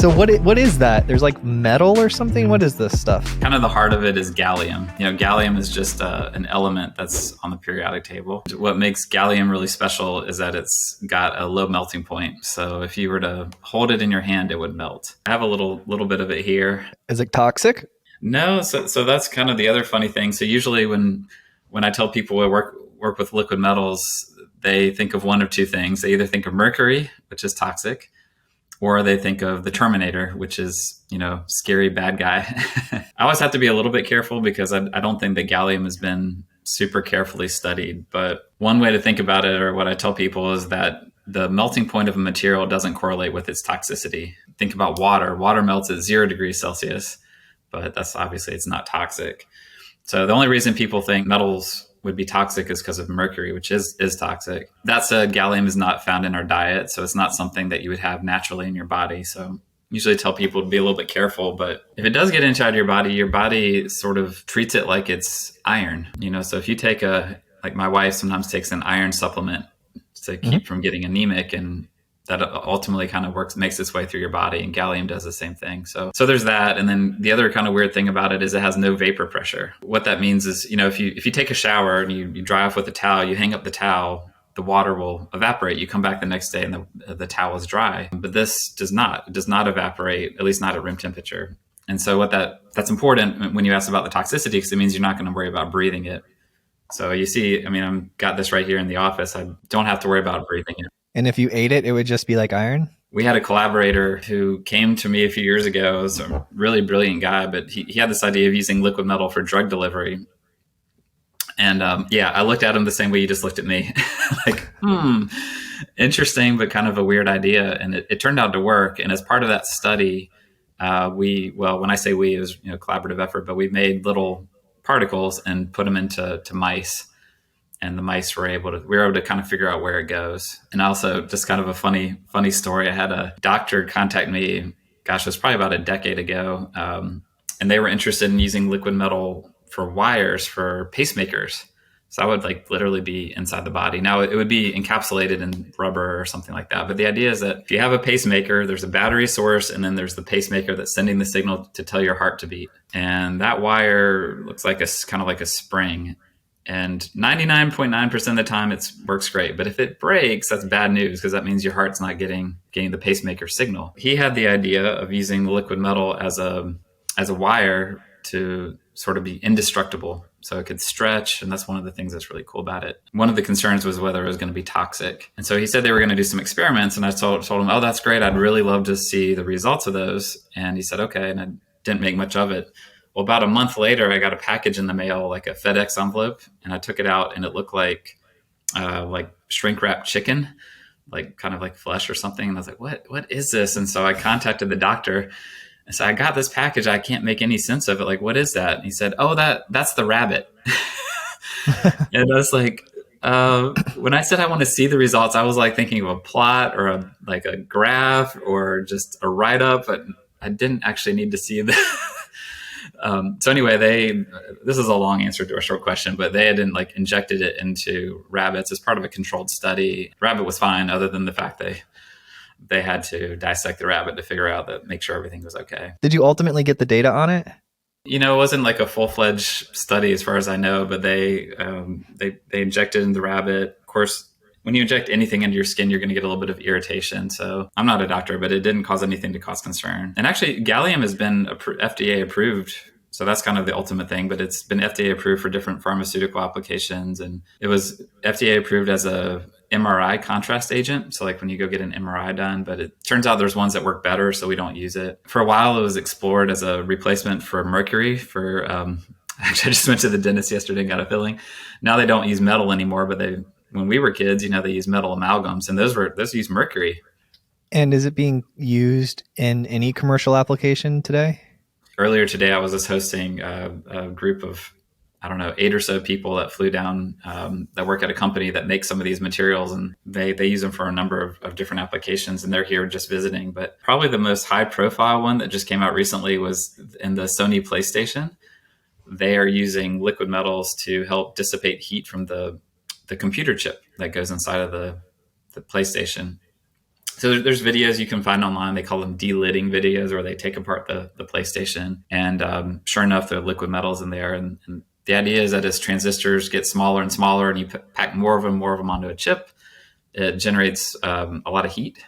So what is that? There's like metal or something? What is this stuff? Kind of the heart of it is gallium. Gallium is just an element that's on the periodic table. What makes gallium really special is that it's got a low melting point. So if you were to hold it in your hand, it would melt. I have a little bit of it here. Is it toxic? No, so that's kind of the other funny thing. So usually when I tell people I work with liquid metals, they think of one of two things. They either think of mercury, which is toxic, or they think of the Terminator, which is, scary bad guy. I always have to be a little bit careful because I don't think that gallium has been super carefully studied. But one way to think about it, or what I tell people, is that the melting point of a material doesn't correlate with its toxicity. Think about water. Water melts at 0 degrees Celsius, but that's obviously it's not toxic. So the only reason people think metals would be toxic is because of mercury, which is toxic. That said, gallium is not found in our diet, so it's not something that you would have naturally in your body. So usually tell people to be a little bit careful, but if it does get inside your body sort of treats it like it's iron. So if you take like my wife sometimes takes an iron supplement to keep from getting anemic, and that ultimately kind of makes its way through your body, and gallium does the same thing. So there's that. And then the other kind of weird thing about it is it has no vapor pressure. What that means is, if you take a shower and you dry off with a towel, you hang up the towel, the water will evaporate. You come back the next day and the towel is dry. But this does not. It does not evaporate, at least not at room temperature. And so that's important when you ask about the toxicity, because it means you're not going to worry about breathing it. So you see, I've got this right here in the office. I don't have to worry about breathing it. And if you ate it, it would just be like iron? We had a collaborator who came to me a few years ago. He was a really brilliant guy, but he had this idea of using liquid metal for drug delivery. And I looked at him the same way you just looked at me. Like, interesting, but kind of a weird idea. And it turned out to work. And as part of that study, when I say we, it was a collaborative effort, but we made little particles and put them into mice. And the mice we were able to kind of figure out where it goes. And also, just kind of a funny story. I had a doctor contact me, it was probably about a decade ago. And they were interested in using liquid metal for wires for pacemakers. So I would literally be inside the body. Now it would be encapsulated in rubber or something like that. But the idea is that if you have a pacemaker, there's a battery source, and then there's the pacemaker that's sending the signal to tell your heart to beat. And that wire looks like kind of like a spring. And 99.9% of the time it works great. But if it breaks, that's bad news, because that means your heart's not getting the pacemaker signal. He had the idea of using the liquid metal as a wire to sort of be indestructible. So it could stretch. And that's one of the things that's really cool about it. One of the concerns was whether it was going to be toxic. And so he said they were going to do some experiments. And I told him, oh, that's great. I'd really love to see the results of those. And he said, okay. And I didn't make much of it. Well, about a month later, I got a package in the mail, like a FedEx envelope, and I took it out, and it looked like shrink wrapped chicken, kind of like flesh or something. And I was like, what is this? And so I contacted the doctor. And so I got this package. I can't make any sense of it. Like, what is that? And he said, oh, that's the rabbit. And I was like, when I said I want to see the results, I was thinking of a plot or a graph or just a write-up, but I didn't actually need to see the so anyway, this is a long answer to a short question, but they had injected it into rabbits as part of a controlled study. Rabbit was fine, other than the fact they had to dissect the rabbit to make sure everything was okay. Did you ultimately get the data on it? It wasn't a full-fledged study as far as I know, but they injected in the rabbit. Of course, when you inject anything into your skin, you're going to get a little bit of irritation. So I'm not a doctor, but it didn't cause anything to cause concern. And actually, gallium has been FDA approved. So that's kind of the ultimate thing, but it's been FDA approved for different pharmaceutical applications. And it was FDA approved as a MRI contrast agent. So when you go get an MRI done, but it turns out there's ones that work better, so we don't use it. For a while, it was explored as a replacement for mercury for, actually I just went to the dentist yesterday and got a filling. Now they don't use metal anymore, but when we were kids, they use metal amalgams, and those use mercury. And is it being used in any commercial application today? Earlier today, I was just hosting a group of, 8 or so people that flew down that work at a company that makes some of these materials, and they use them for a number of different applications, and they're here just visiting. But probably the most high profile one that just came out recently was in the Sony PlayStation. They are using liquid metals to help dissipate heat from the computer chip that goes inside of the PlayStation. So there's videos you can find online. They call them delidding videos, where they take apart the PlayStation, and sure enough, there are liquid metals in there. And the idea is that as transistors get smaller and smaller, and you pack more of them onto a chip, it generates a lot of heat,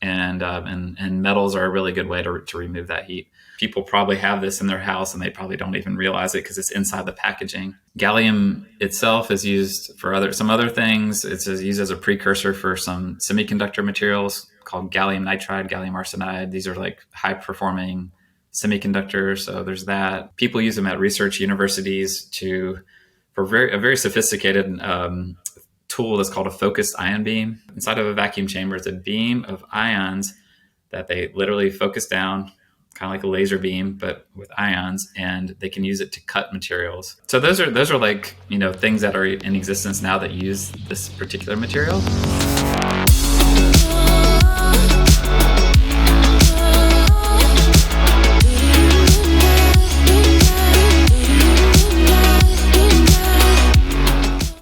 and metals are a really good way to remove that heat. People probably have this in their house and they probably don't even realize it because it's inside the packaging. Gallium itself is used for some other things. It's used as a precursor for some semiconductor materials called gallium nitride, gallium arsenide. These are like high performing semiconductors. So there's that. People use them at research universities for a very sophisticated tool that's called a focused ion beam. Inside of a vacuum chamber is a beam of ions that they literally focus down, kind of like a laser beam, but with ions, and they can use it to cut materials. So those are like, things that are in existence now that use this particular material.